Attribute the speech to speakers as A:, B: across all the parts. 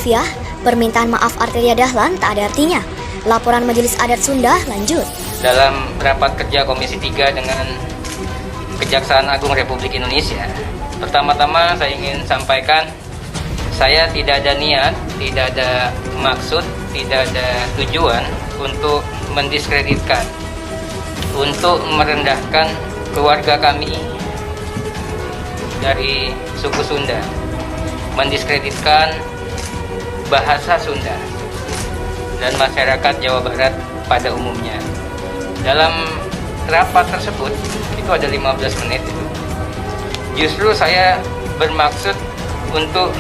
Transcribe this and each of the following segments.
A: Maaf ya, permintaan maaf Arteria Dahlan tak ada artinya. Laporan Majelis Adat Sunda lanjut.
B: Dalam rapat kerja Komisi 3 dengan Kejaksaan Agung Republik Indonesia, pertama-tama saya ingin sampaikan, saya tidak ada niat, tidak ada maksud, tidak ada tujuan untuk mendiskreditkan, untuk merendahkan keluarga kami dari suku Sunda, mendiskreditkan bahasa Sunda dan masyarakat Jawa Barat pada umumnya. Dalam rapat tersebut, itu ada 15 menit itu. Justru saya bermaksud untuk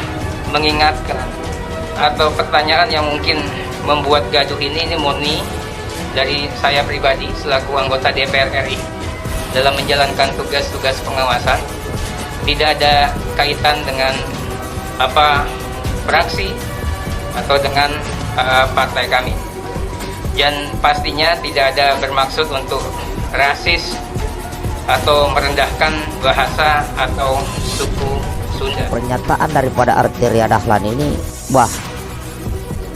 B: mengingatkan, atau pertanyaan yang mungkin membuat gaduh ini murni dari saya pribadi selaku anggota DPR RI dalam menjalankan tugas-tugas pengawasan. Tidak ada kaitan dengan fraksi atau dengan partai kami, dan pastinya tidak ada bermaksud untuk rasis atau merendahkan bahasa atau suku Sunda.
C: Pernyataan daripada Arteria Dahlan ini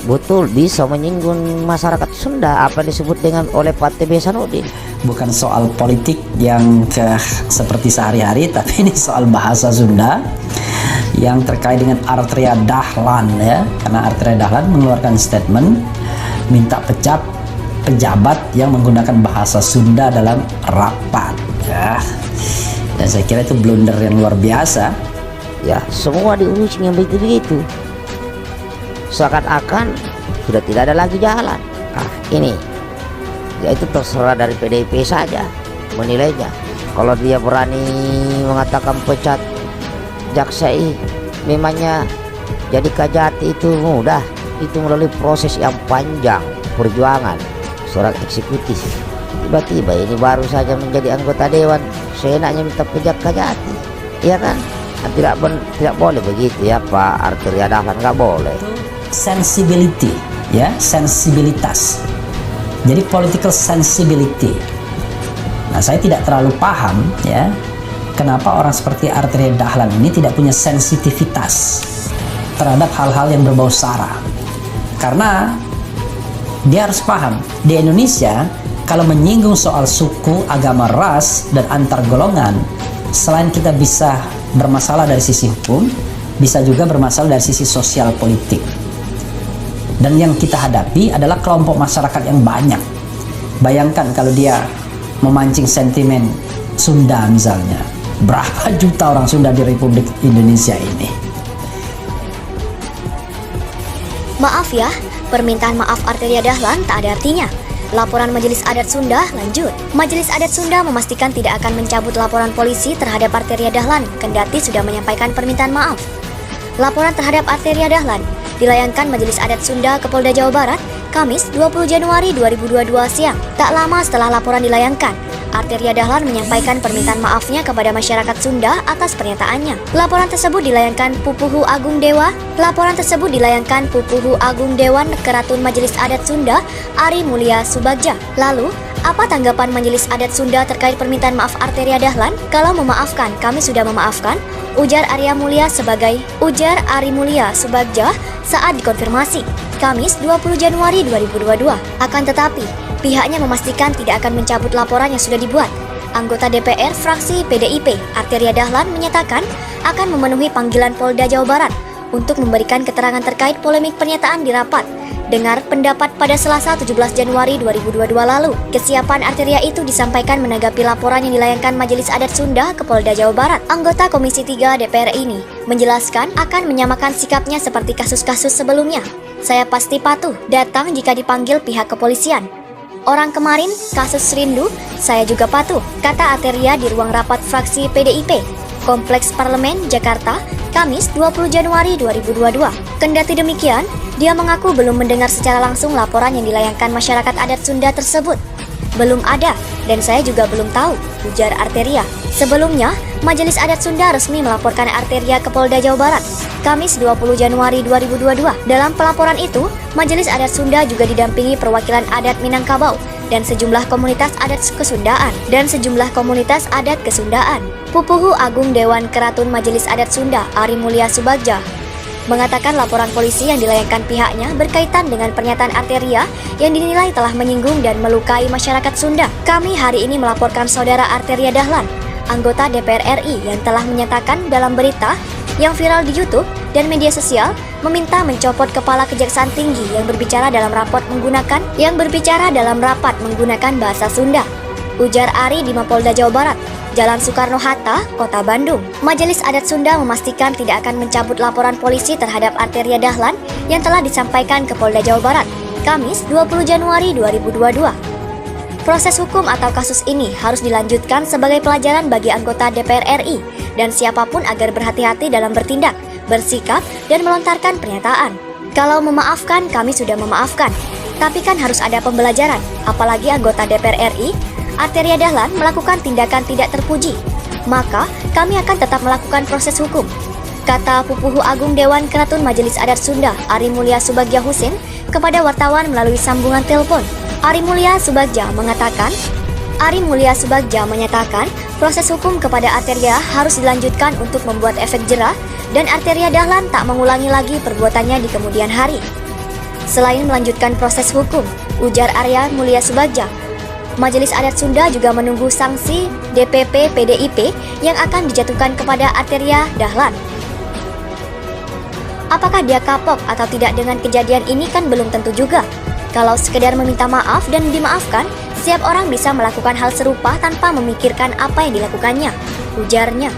C: betul bisa menyinggung masyarakat Sunda, apa disebut dengan oleh Pak TB Sanudin.
D: Bukan soal politik yang seperti sehari-hari, tapi ini soal bahasa Sunda yang terkait dengan Arteria Dahlan ya. Karena Arteria Dahlan mengeluarkan statement minta pecat pejabat yang menggunakan bahasa Sunda dalam rapat ya. Dan saya kira itu blunder yang luar biasa.
C: Ya, semua diurusin yang begitu-begitu. Seakan-akan sudah tidak ada lagi jalan. Ini ya itu terserah dari PDIP saja menilainya. Kalau dia berani mengatakan pecat Jaksai, memangnya jadi Kajati itu mudah. Itu melalui proses yang panjang perjuangan seorang eksekutif. Tiba-tiba ini baru saja menjadi anggota dewan, seenaknya minta pecat Kajati, iya kan? Tidak boleh begitu ya Pak Arteria Dahlan, nggak boleh.
D: Sensibility ya, sensibilitas. Jadi political sensibility. Nah, saya tidak terlalu paham ya kenapa orang seperti Arteria Dahlan ini tidak punya sensitivitas terhadap hal-hal yang berbau sara. Karena dia harus paham, di Indonesia kalau menyinggung soal suku, agama, ras, dan antar golongan, selain kita bisa bermasalah dari sisi hukum, bisa juga bermasalah dari sisi sosial politik. Dan yang kita hadapi adalah kelompok masyarakat yang banyak. Bayangkan kalau dia memancing sentimen Sunda misalnya, berapa juta orang Sunda di Republik Indonesia ini.
A: Maaf ya, permintaan maaf Arteria Dahlan tak ada artinya. Laporan Majelis Adat Sunda lanjut. Majelis Adat Sunda memastikan tidak akan mencabut laporan polisi terhadap Arteria Dahlan kendati sudah menyampaikan permintaan maaf. Laporan terhadap Arteria Dahlan dilayangkan Majelis Adat Sunda ke Polda Jawa Barat Kamis 20 Januari 2022 siang. Tak lama setelah laporan dilayangkan, Arteria Dahlan menyampaikan permintaan maafnya kepada masyarakat Sunda atas pernyataannya. Laporan tersebut dilayangkan Pupuhu Agung Dewan Keratun Majelis Adat Sunda Ari Mulia Subagja. Lalu, apa tanggapan Majelis Adat Sunda terkait permintaan maaf Arteria Dahlan? Kalau memaafkan, kami sudah memaafkan, ujar Ari Mulia Subagja saat dikonfirmasi Kamis 20 Januari 2022. Akan tetapi, pihaknya memastikan tidak akan mencabut laporan yang sudah dibuat. Anggota DPR fraksi PDIP, Arteria Dahlan menyatakan akan memenuhi panggilan Polda Jawa Barat untuk memberikan keterangan terkait polemik pernyataan di rapat dengar pendapat pada Selasa 17 Januari 2022 lalu. Kesiapan Arteria itu disampaikan menanggapi laporan yang dilayangkan Majelis Adat Sunda ke Polda Jawa Barat. Anggota Komisi 3 DPR ini menjelaskan akan menyamakan sikapnya seperti kasus-kasus sebelumnya. Saya pasti patuh datang jika dipanggil pihak kepolisian. Orang kemarin, kasus Rindu, saya juga patuh, kata Arteria di ruang rapat fraksi PDIP, Kompleks Parlemen, Jakarta, Kamis 20 Januari 2022. Kendati demikian, dia mengaku belum mendengar secara langsung laporan yang dilayangkan masyarakat adat Sunda tersebut. Belum ada, dan saya juga belum tahu, ujar Arteria. Sebelumnya, Majelis Adat Sunda resmi melaporkan Arteria ke Polda Jawa Barat, Kamis 20 Januari 2022. Dalam pelaporan itu, Majelis Adat Sunda juga didampingi perwakilan adat Minangkabau dan sejumlah komunitas adat Kesundaan. Pupuhu Agung Dewan Keratun Majelis Adat Sunda Ari Mulia Subagja mengatakan laporan polisi yang dilayangkan pihaknya berkaitan dengan pernyataan Arteria yang dinilai telah menyinggung dan melukai masyarakat Sunda. Kami hari ini melaporkan saudara Arteria Dahlan, anggota DPR RI yang telah menyatakan dalam berita yang viral di YouTube dan media sosial meminta mencopot kepala Kejaksaan Tinggi yang berbicara dalam rapat menggunakan bahasa Sunda. Ujar Ari di Mapolda Jawa Barat, Jalan Soekarno-Hatta, Kota Bandung. Majelis Adat Sunda memastikan tidak akan mencabut laporan polisi terhadap Arteria Dahlan yang telah disampaikan ke Polda Jawa Barat, Kamis 20 Januari 2022. Proses hukum atau kasus ini harus dilanjutkan sebagai pelajaran bagi anggota DPR RI dan siapapun agar berhati-hati dalam bertindak, bersikap, dan melontarkan pernyataan. Kalau memaafkan, kami sudah memaafkan. Tapi kan harus ada pembelajaran, apalagi anggota DPR RI, Arteria Dahlan melakukan tindakan tidak terpuji. Maka, kami akan tetap melakukan proses hukum. Kata Pupuhu Agung Dewan Keratun Majelis Adat Sunda, Ari Mulya Subagja Husin, kepada wartawan melalui sambungan telepon. Ari Mulya Subagja menyatakan proses hukum kepada Arteria harus dilanjutkan untuk membuat efek jera dan Arteria Dahlan tak mengulangi lagi perbuatannya di kemudian hari. Selain melanjutkan proses hukum, ujar Arya Mulya Subagja, Majelis Adat Sunda juga menunggu sanksi DPP PDIP yang akan dijatuhkan kepada Arteria Dahlan. Apakah dia kapok atau tidak dengan kejadian ini kan belum tentu juga. Kalau sekedar meminta maaf dan dimaafkan, setiap orang bisa melakukan hal serupa tanpa memikirkan apa yang dilakukannya, ujarnya.